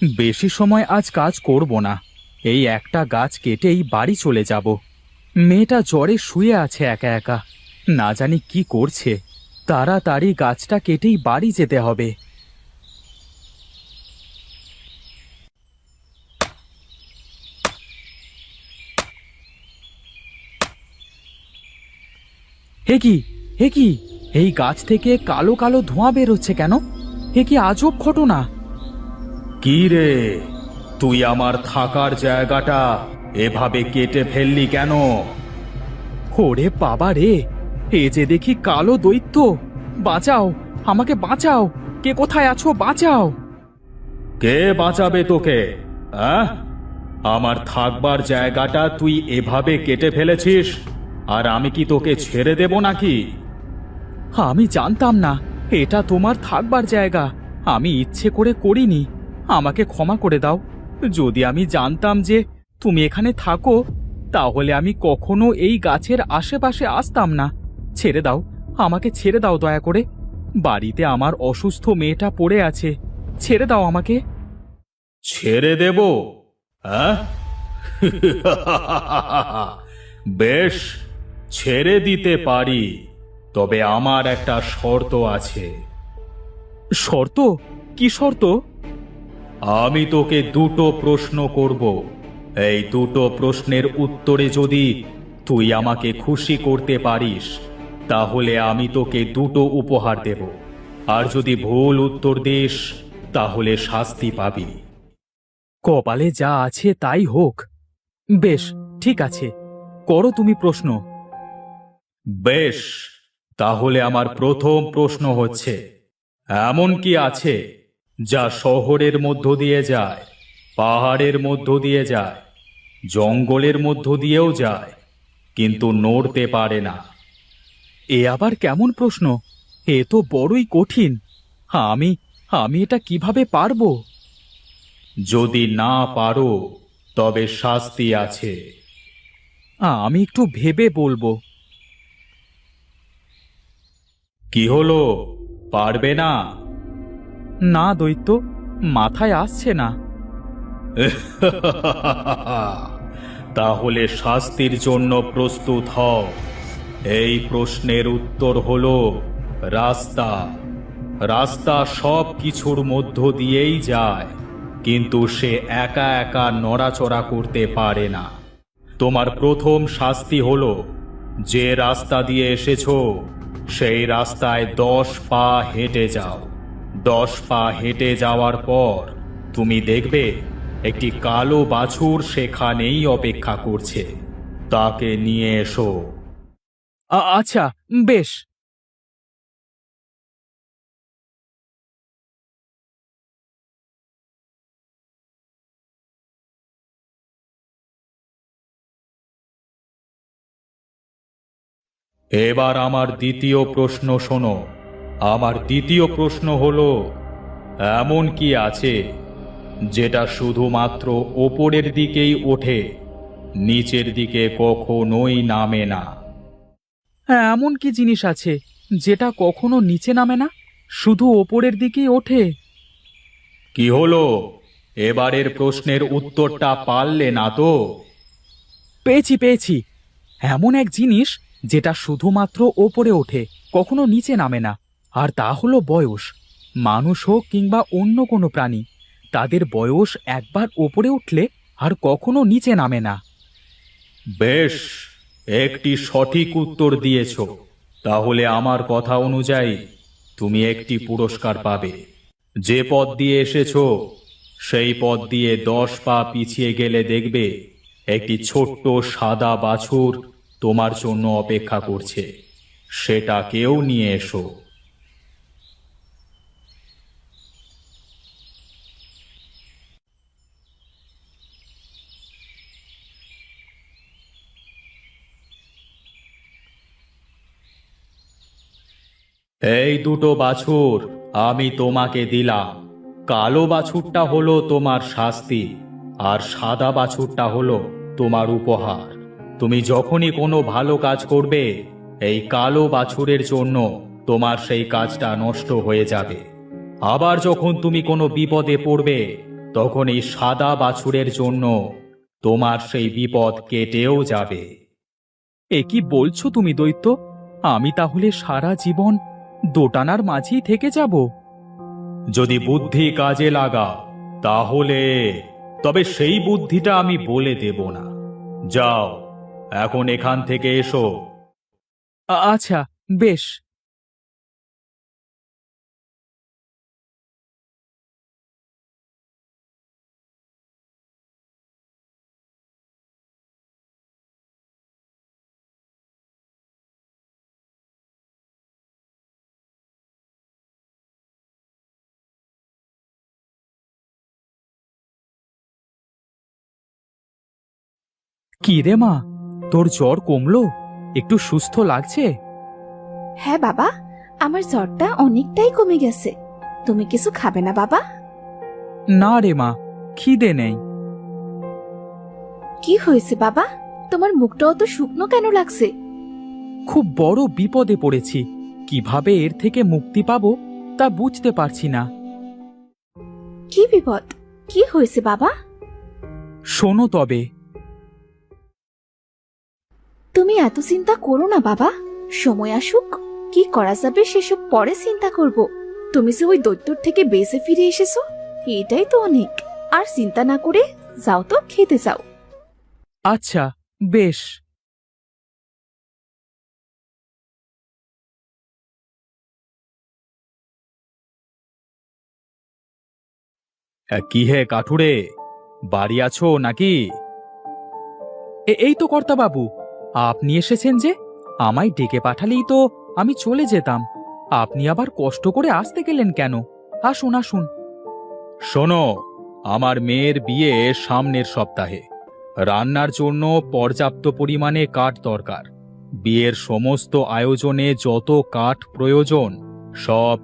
বেশি সময় আজ কাজ করব না। এই একটা গাছ কেটেই বাড়ি চলে যাব। মেয়েটা জ্বরে শুয়ে আছে একা একা, না জানি কি করছে। তাড়াতাড়ি গাছটা কেটেই বাড়ি যেতে হবে। হে কি, হে কি, এই গাছ থেকে কালো কালো ধোঁয়া বেরোচ্ছে কেন? হে কি আজব ঘটনা! কি রে, তুই আমার থাকার জায়গাটা এভাবে কেটে ফেললি কেন? ওরে বাবা রে, এ যে দেখি কালো দৈত্য! বাঁচাও, আমাকে বাঁচাও! কে কোথায় আছো, বাঁচাও! কে বাঁচাবে তোকে? আমার থাকবার জায়গাটা তুই এভাবে কেটে ফেলেছিস, আর আমি কি তোকে ছেড়ে দেব নাকি? আমি জানতাম না এটা তোমার থাকবার জায়গা। আমি ইচ্ছে করে করিনি। আমাকে ক্ষমা করে দাও। যদি আমি জানতাম যে তুমি এখানে থাকো, তাহলে আমি কখনো এই গাছের আশেপাশে আসতাম না। ছেড়ে দাও, আমাকে ছেড়ে দাও দয়া করে। বাড়িতে আমার অসুস্থ মেয়েটা পড়ে আছে। ছেড়ে দাও আমাকে। ছেড়ে দেব? হ্যাঁ? বেশ, ছেড়ে দিতে পারি, তবে আমার একটা শর্ত আছে। শর্ত? কি শর্ত? আমি তোকে দুটো প্রশ্ন করব। এই দুটো প্রশ্নের উত্তরে যদি তুই আমাকে খুশি করতে পারিস, তাহলে আমি তোকে দুটো উপহার দেব। আর যদি ভুল উত্তর দিস, তাহলে শাস্তি পাবি। কপালে যা আছে তাই হোক। বেশ, ঠিক আছে, করো তুমি প্রশ্ন। বেশ, তাহলে আমার প্রথম প্রশ্ন হচ্ছে, এমন কি আছে যা শহরের মধ্য দিয়ে যায়, পাহাড়ের মধ্য দিয়ে যায়, জঙ্গলের মধ্য দিয়েও যায়, কিন্তু নড়তে পারে না? এ আবার কেমন প্রশ্ন? এ তো বড়ই কঠিন। আমি আমি এটা কিভাবে পারবো? যদি না পারো, তবে শাস্তি আছে। আমি একটু ভেবে বলবো। কি হলো, পারবে না? না দৈত্য, মাথায় আসছে না। তাহলে শাস্তির জন্য প্রস্তুত হও। এই প্রশ্নের উত্তর হলো রাস্তা। রাস্তা সব কিছুর মধ্য দিয়েই যায়, কিন্তু সে একা একা নড়াচড়া করতে পারে না। তোমার প্রথম শাস্তি হলো, যে রাস্তা দিয়ে এসেছো সেই রাস্তায় 10 পা হেঁটে যাও। 10 পা হেঁটে যাওয়ার পর তুমি দেখবে একটি কালো বাছুর সেখানেই অপেক্ষা করছে। তাকে নিয়ে এসো। আচ্ছা, বেশ। এবার আমার দ্বিতীয় প্রশ্ন শোনো। আমার দ্বিতীয় প্রশ্ন হলো, এমন কি আছে যেটা শুধুমাত্র ওপরের দিকেই ওঠে, নিচের দিকে কখনোই নামে না? হ্যাঁ, এমন কি জিনিস আছে যেটা কখনো নিচে নামে না, শুধু ওপরের দিকেই ওঠে? কি হলো, এবারের প্রশ্নের উত্তরটা পারলে না তো? পেয়েছি, পেয়েছি। এমন এক জিনিস যেটা শুধুমাত্র ওপরে ওঠে, কখনো নিচে নামে না, আর তা হলো বয়স। মানুষ হোক কিংবা অন্য কোনো প্রাণী, তাদের বয়স একবার ওপরে উঠলে আর কখনো নিচে নামে না। বেশ, একটি সঠিক উত্তর দিয়েছ। তাহলে আমার কথা অনুযায়ী তুমি একটি পুরস্কার পাবে। যে পথ দিয়ে এসেছো সেই পথ দিয়ে 10 পা পিছিয়ে গেলে দেখবে একটি ছোট্ট সাদা বাছুর তোমার জন্য অপেক্ষা করছে। সেটাকেও নিয়ে এসো। এই দুটো বাছুর আমি তোমাকে দিলাম। কালো বাছুরটা হলো তোমার শাস্তি, আর সাদা বাছুরটা হলো তোমার উপহার। তুমি যখনই কোনো ভালো কাজ করবে, এই কালো বাছুরের জন্য তোমার সেই কাজটা নষ্ট হয়ে যাবে। আবার যখন তুমি কোনো বিপদে পড়বে, তখন এই সাদা বাছুরের জন্য তোমার সেই বিপদ কেটেও যাবে। এ কি বলছো তুমি দৈত্য? আমি তাহলে সারা জীবন দোটানার মাঝেই থেকে যাব? যদি বুদ্ধি কাজে লাগা তাহলে, তবে সেই বুদ্ধিটা আমি বলে দেব না। যাও, এখন এখান থেকে এসো। আচ্ছা, বেশ। কি রে মা, তোর জ্বর কমলো? একটু সুস্থ লাগছে? হ্যাঁ বাবা, আমার জ্বরটা অনেকটাই কমে গেছে। তুমি কিছু খাবে না বাবা? না রে মা, খিদে নেই। কি হয়েছে বাবা? তোমার মুখটা অত শুকনো কেন লাগছে? খুব বড় বিপদে পড়েছি। কিভাবে এর থেকে মুক্তি পাবো তা বুঝতে পারছি না। কি বিপদ? কি হয়েছে বাবা? শোনো তবে। তুমি এত চিন্তা করো না বাবা, সময় আসুক, কি করা যাবে সেসব পরে চিন্তা করব। তুমি যে ওই দৈত্যর থেকে বেঁচে ফিরে এসেছো, এটাই তো অনেক। আর চিন্তা না করে যাও তো, খেতে যাও। আচ্ছা, বেশ। কি হে কাঠুরে, বাড়ি আছো নাকি? এই তো কর্তাবাবু, আপনি এসেছেন যে। আমায় ডেকে পাঠালেই তো আমি চলে যেতাম। আপনি আবার কষ্ট করে আসতে গেলেন কেন? আসুন আসুন। শোনো, আমার মেয়ের বিয়ে সামনের সপ্তাহে। রান্নার জন্য পর্যাপ্ত পরিমাণে কাঠ দরকার। বিয়ের সমস্ত আয়োজনে যত কাঠ প্রয়োজন সব